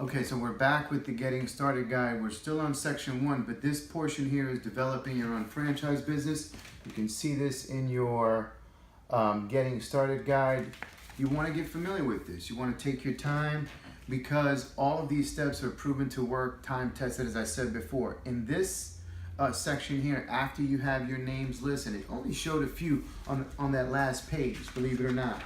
Okay, so we're back with the Getting Started guide. We're still on section 1, but this portion here is developing your own franchise business. You can see this in your Getting Started guide. You want to get familiar with this. You want to take your time because all of these steps are proven to work, time tested, as I said before. In this section here, after you have your names listed, it only showed a few on that last page, believe it or not.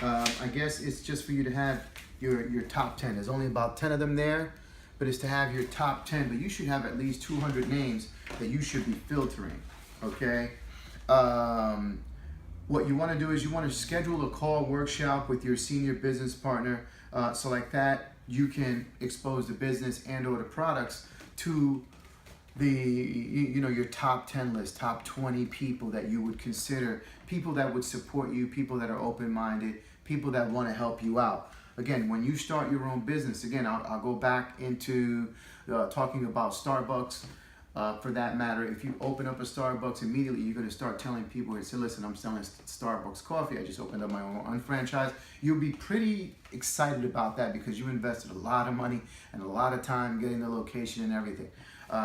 I guess it's just for you to have your top 10. There's only about 10 of them there, but it's to have your top 10, but you should have at least 200 names that you should be filtering, okay? What you want to do is you want to schedule a call workshop with your senior business partner, so like that you can expose the business and or the products to your top 10 list, top 20 people that you would consider, people that would support you, people that are open-minded, people that want to help you out. Again, when you start your own business, again, I'll go back into talking about Starbucks. For that matter, if you open up a Starbucks, immediately you're going to start telling people and say, listen, I'm selling Starbucks coffee. I just opened up my own unfranchise. You'll be pretty excited about that because you invested a lot of money and a lot of time getting the location and everything.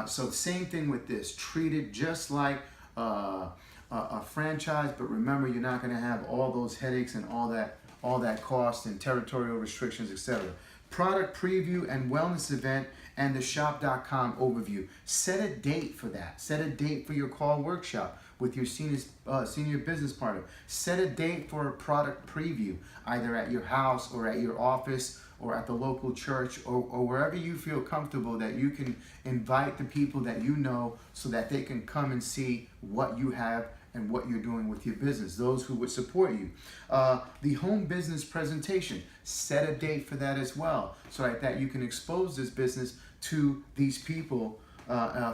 So the same thing with this. Treat it just like a franchise, but remember, you're not going to have all those headaches and all that cost and territorial restrictions, etc. Product preview and wellness event and the shop.com overview. Set a date for that. Set a date for your call workshop with your senior business partner. Set a date for a product preview, either at your house or at your office or at the local church or wherever you feel comfortable that you can invite the people that you know so that they can come and see what you have and what you're doing with your business, those who would support you. The home business presentation, set a date for that as well, so that you can expose this business to these people,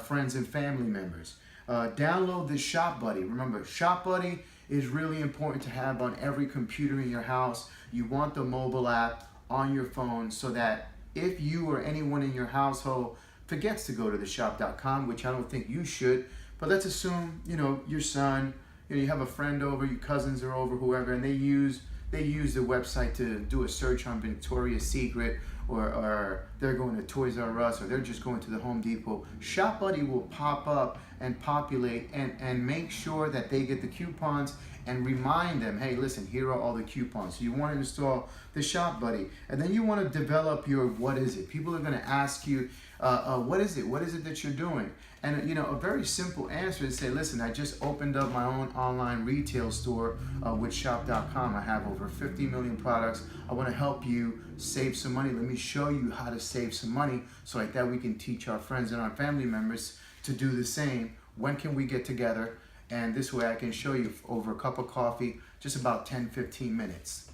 friends and family members. Download the Shop Buddy. Remember, Shop Buddy is really important to have on every computer in your house. You want the mobile app on your phone so that if you or anyone in your household forgets to go to the shop.com, which I don't think you should, but let's assume, your son, you have a friend over, your cousins are over, whoever, and they use the website to do a search on Victoria's Secret, or they're going to Toys R Us, or they're just going to the Home Depot. Shop Buddy will pop up and populate and make sure that they get the coupons and remind them, hey, listen, here are all the coupons. So you want to install the Shop Buddy. And then you want to develop your what is it. People are going to ask you, what is it? What is it that you're doing? And a very simple answer is say, listen, I just opened up my own online retail store with shop.com. I have over 50 million products. I want to help you save some money. Let me show you how to save some money so like that we can teach our friends and our family members to do the same. When can we get together? And this way I can show you over a cup of coffee, just about 10-15 minutes.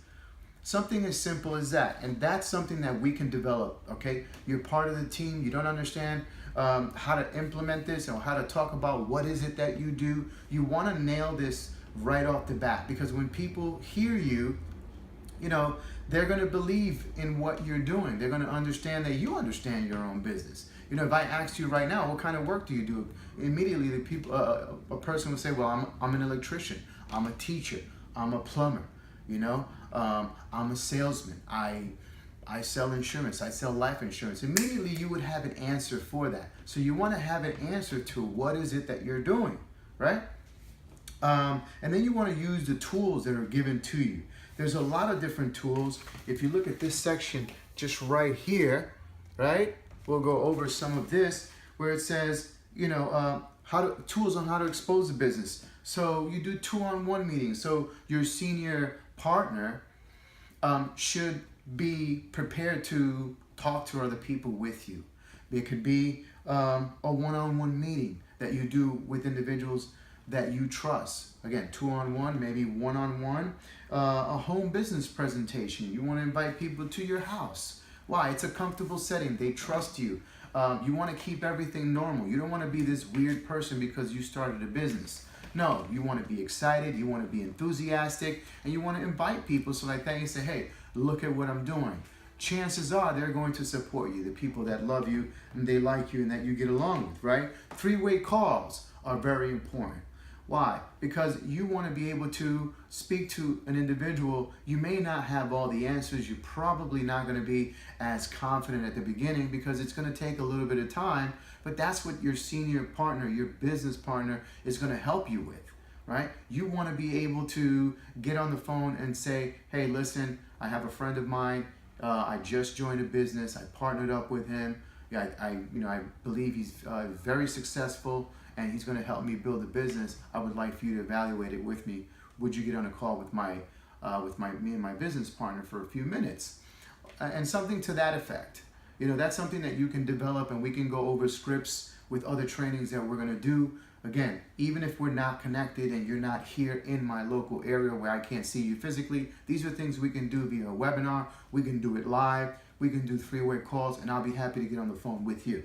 Something as simple as that, and that's something that we can develop, okay? You're part of the team, you don't understand how to implement this or how to talk about what is it that you do. You want to nail this right off the bat, because when people hear you, they're going to believe in what you're doing. They're going to understand that you understand your own business. If I asked you right now, what kind of work do you do? Immediately, the people, a person would say, well, I'm an electrician, I'm a teacher, I'm a plumber, I'm a salesman, I sell insurance, I sell life insurance. Immediately, you would have an answer for that. So you want to have an answer to what is it that you're doing, right? And then you want to use the tools that are given to you. There's a lot of different tools. If you look at this section just right here, right? We'll go over some of this where it says, tools on how to expose the business. So you do 2-on-1 meetings. So your senior partner should be prepared to talk to other people with you. It could be a 1-on-1 meeting that you do with individuals that you trust. Again, 2-on-1, maybe 1-on-1. A home business presentation. You want to invite people to your house. Why? It's a comfortable setting. They trust you. You want to keep everything normal. You don't want to be this weird person because you started a business. No, you want to be excited, you want to be enthusiastic, and you want to invite people so like that you say, hey, look at what I'm doing. Chances are they're going to support you, the people that love you and they like you and that you get along with, right? 3-way calls are very important. Why? Because you want to be able to speak to an individual. You may not have all the answers. You're probably not going to be as confident at the beginning because it's going to take a little bit of time, but that's what your senior partner, your business partner is going to help you with, right? You want to be able to get on the phone and say, hey, listen, I have a friend of mine. I just joined a business. I partnered up with him. Yeah, I believe he's very successful, and he's going to help me build a business. I would like for you to evaluate it with me. Would you get on a call with me and my business partner for a few minutes, and something to that effect. That's something that you can develop, and we can go over scripts with other trainings that we're going to do. Again, even if we're not connected and you're not here in my local area where I can't see you physically, these are things we can do via a webinar. We can do it live. We can do three-way calls, and I'll be happy to get on the phone with you.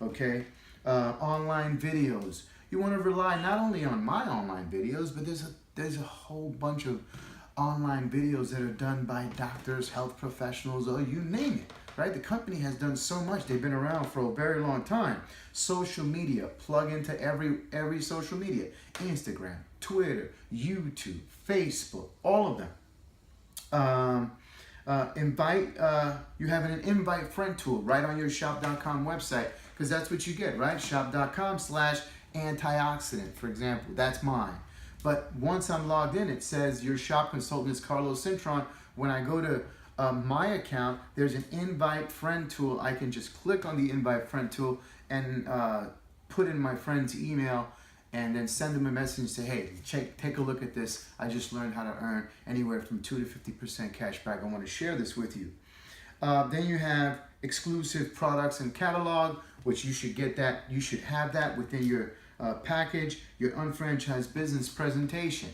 Okay? Online videos. You want to rely not only on my online videos, but there's a whole bunch of online videos that are done by doctors, health professionals, or you name it, right? The company has done so much. They've been around for a very long time. Social media, plug into every social media. Instagram, Twitter, YouTube, Facebook, all of them. You have an invite friend tool right on your shop.com website, because that's what you get, right? Shop.com/antioxidant, for example. That's mine. But once I'm logged in, it says your shop consultant is Carlos Cintron. When I go to my account, there's an invite friend tool. I can just click on the invite friend tool and put in my friend's email, and then send them a message and say, hey, take a look at this. I just learned how to earn anywhere from 2 to 50% cash back. I want to share this with you. Then you have exclusive products and catalog, which you should get that. You should have that within your package, your unfranchised business presentation.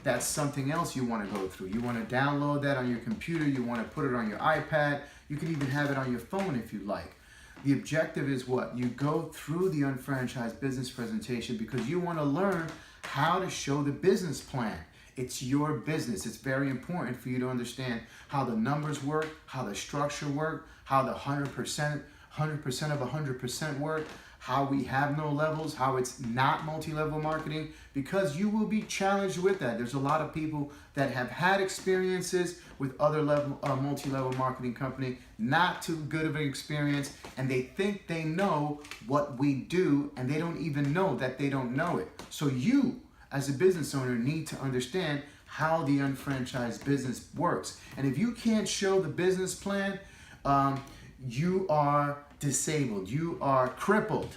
That's something else you want to go through. You want to download that on your computer. You want to put it on your iPad. You can even have it on your phone if you like. The objective is what? You go through the unfranchised business presentation because you want to learn how to show the business plan. It's your business. It's very important for you to understand how the numbers work, how the structure work, how the 100% of 100% work, how we have no levels, how it's not multi-level marketing, because you will be challenged with that. There's a lot of people that have had experiences with other multi-level marketing company, not too good of an experience, and they think they know what we do, and they don't even know that they don't know it. So you, as a business owner, need to understand how the unfranchised business works. And if you can't show the business plan, you are disabled. You are crippled.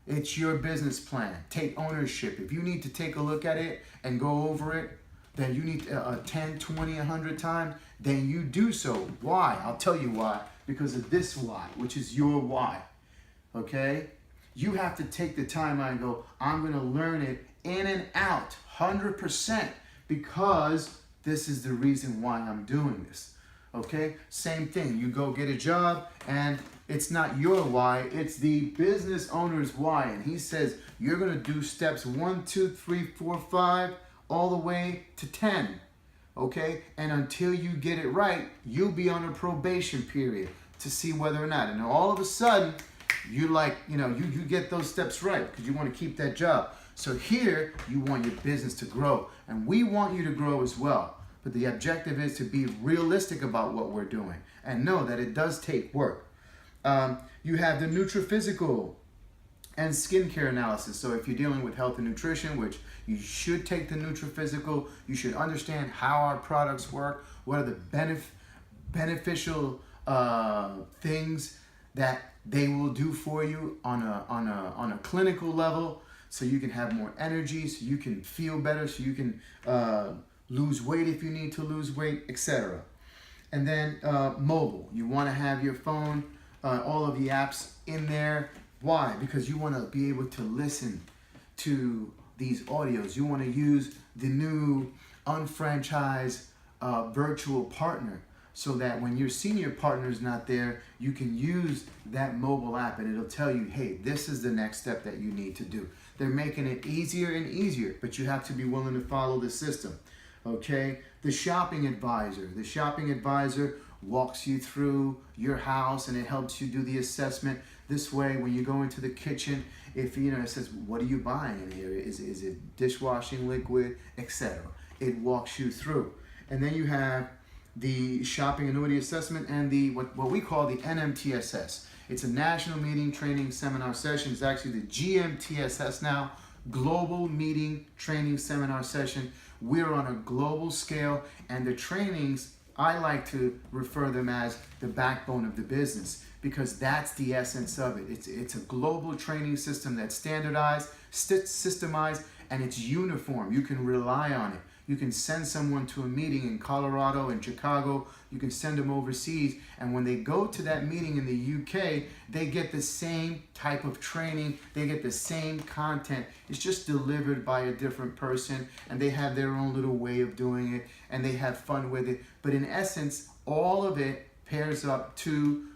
It's your business plan. Take ownership. If you need to take a look at it and go over it, then you need 10, 20, 100 times, then you do so. Why? I'll tell you why. Because of this why, which is your why. Okay? You have to take the time out and go, I'm going to learn it in and out, 100%, because this is the reason why I'm doing this. Okay? Same thing. You go get a job, and it's not your why, it's the business owner's why. And he says, you're going to do steps 1, 2, 3, 4, 5, all the way to 10. Okay? And until you get it right, you'll be on a probation period to see whether or not. And all of a sudden, you get those steps right because you want to keep that job. So here, you want your business to grow. And we want you to grow as well. But the objective is to be realistic about what we're doing and know that it does take work. You have the Nutri-Physical and skincare analysis. So if you're dealing with health and nutrition, which you should take the Nutri-Physical, you should understand how our products work, what are the beneficial things that they will do for you on a clinical level, so you can have more energy, so you can feel better, so you can lose weight if you need to lose weight, etc. And then mobile. You want to have your phone, all of the apps in there. Why? Because you want to be able to listen to these audios. You want to use the new unfranchised virtual partner, so that when your senior partner is not there, you can use that mobile app and it'll tell you, hey, this is the next step that you need to do. They're making it easier and easier, but you have to be willing to follow the system. Okay? The shopping advisor. The shopping advisor walks you through your house and it helps you do the assessment. This way, when you go into the kitchen, if it says, what are you buying in here? Is it dishwashing liquid, etc. It walks you through. And then you have the shopping annuity assessment and the what we call the NMTSS. It's a national meeting training seminar session. It's actually the GMTSS now, global meeting training seminar session. We're on a global scale, and the trainings, I like to refer them as the backbone of the business, because that's the essence of it. It's a global training system that's standardized, systemized, and it's uniform. You can rely on it. You can send someone to a meeting in Colorado and Chicago. You can send them overseas. And when they go to that meeting in the UK, they get the same type of training. They get the same content. It's just delivered by a different person, and they have their own little way of doing it, and they have fun with it. But in essence, all of it pairs up to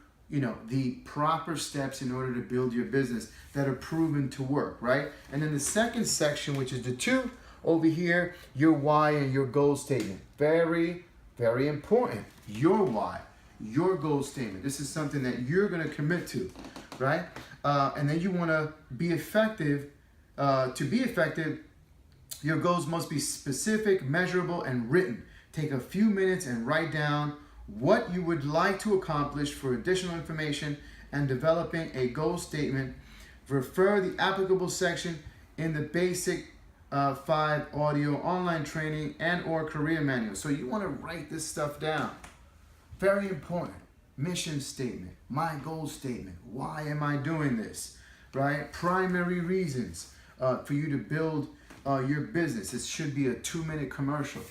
the proper steps in order to build your business that are proven to work, right? And then the second section, which is the two over here, your why and your goal statement. Very, very important. Your why, your goal statement. This is something that you're going to commit to, right? And then you want to be effective. To be effective, your goals must be specific, measurable, and written. Take a few minutes and write down what you would like to accomplish. For additional information and developing a goal statement, refer the applicable section in the Basic 5 audio online training and or career manual. So you want to write this stuff down. Very important. Mission statement, my goal statement. Why am I doing this? Right? Primary reasons for you to build your business. It should be a 2-minute commercial.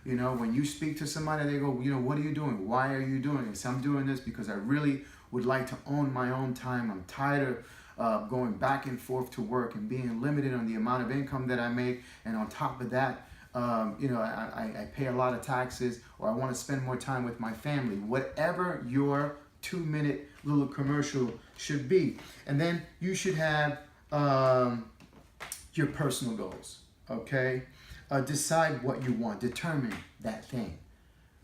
When you speak to somebody, they go, what are you doing? Why are you doing this? I'm doing this because I really would like to own my own time. I'm tired of going back and forth to work and being limited on the amount of income that I make. And on top of that, I pay a lot of taxes, or I want to spend more time with my family. Whatever your 2-minute little commercial should be. And then you should have your personal goals, okay? Decide what you want. Determine that thing.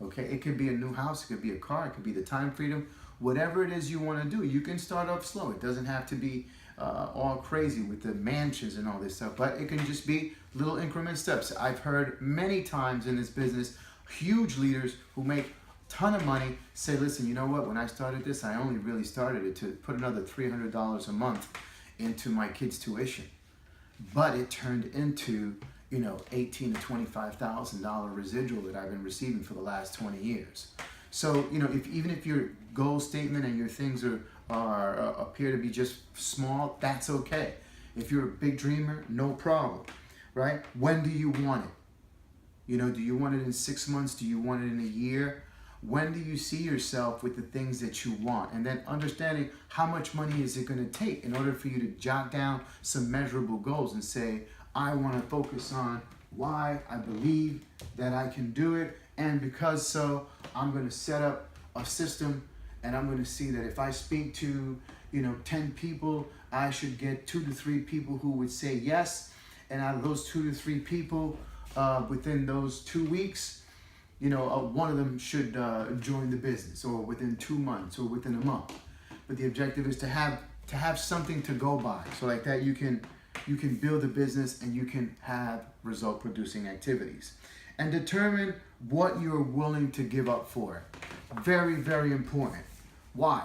Okay, it could be a new house, it could be a car, it could be the time freedom. Whatever it is you want to do, you can start off slow. It doesn't have to be all crazy with the mansions and all this stuff, but it can just be little increment steps. I've heard many times in this business, huge leaders who make a ton of money say, listen, you know what, when I started this, I only really started it to put another $300 a month into my kids' tuition. But it turned into $18,000 to $25,000 residual that I've been receiving for the last 20 years. So, even if your goal statement and your things appear to be just small, that's okay. If you're a big dreamer, no problem, right? When do you want it? Do you want it in 6 months? Do you want it in a year? When do you see yourself with the things that you want? And then understanding how much money is it going to take in order for you to jot down some measurable goals and say, I want to focus on why I believe that I can do it, and because so, I'm going to set up a system, and I'm going to see that if I speak to 10 people, I should get 2 to 3 people who would say yes, and out of those 2 to 3 people, within those 2 weeks, one of them should join the business, or within 2 months, or within a month. But the objective is to have something to go by, so like that you can build a business and you can have result producing activities. And determine what you're willing to give up for it. Very, very important. Why?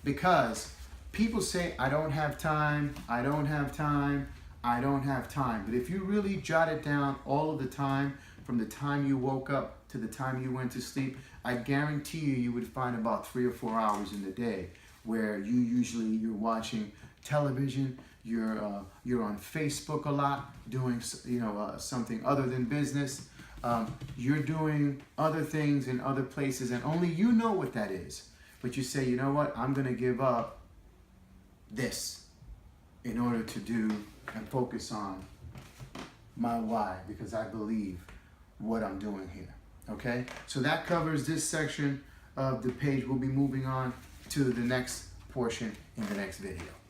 Because people say, I don't have time, I don't have time, I don't have time. But if you really jot it down all of the time, from the time you woke up to the time you went to sleep, I guarantee you would find about 3 or 4 hours in the day where you're watching television, you're on Facebook a lot, doing something other than business. You're doing other things in other places, and only you know what that is. But you say, you know what, I'm going to give up this in order to do and focus on my why, because I believe what I'm doing here. Okay, so that covers this section of the page. We'll be moving on to the next portion in the next video.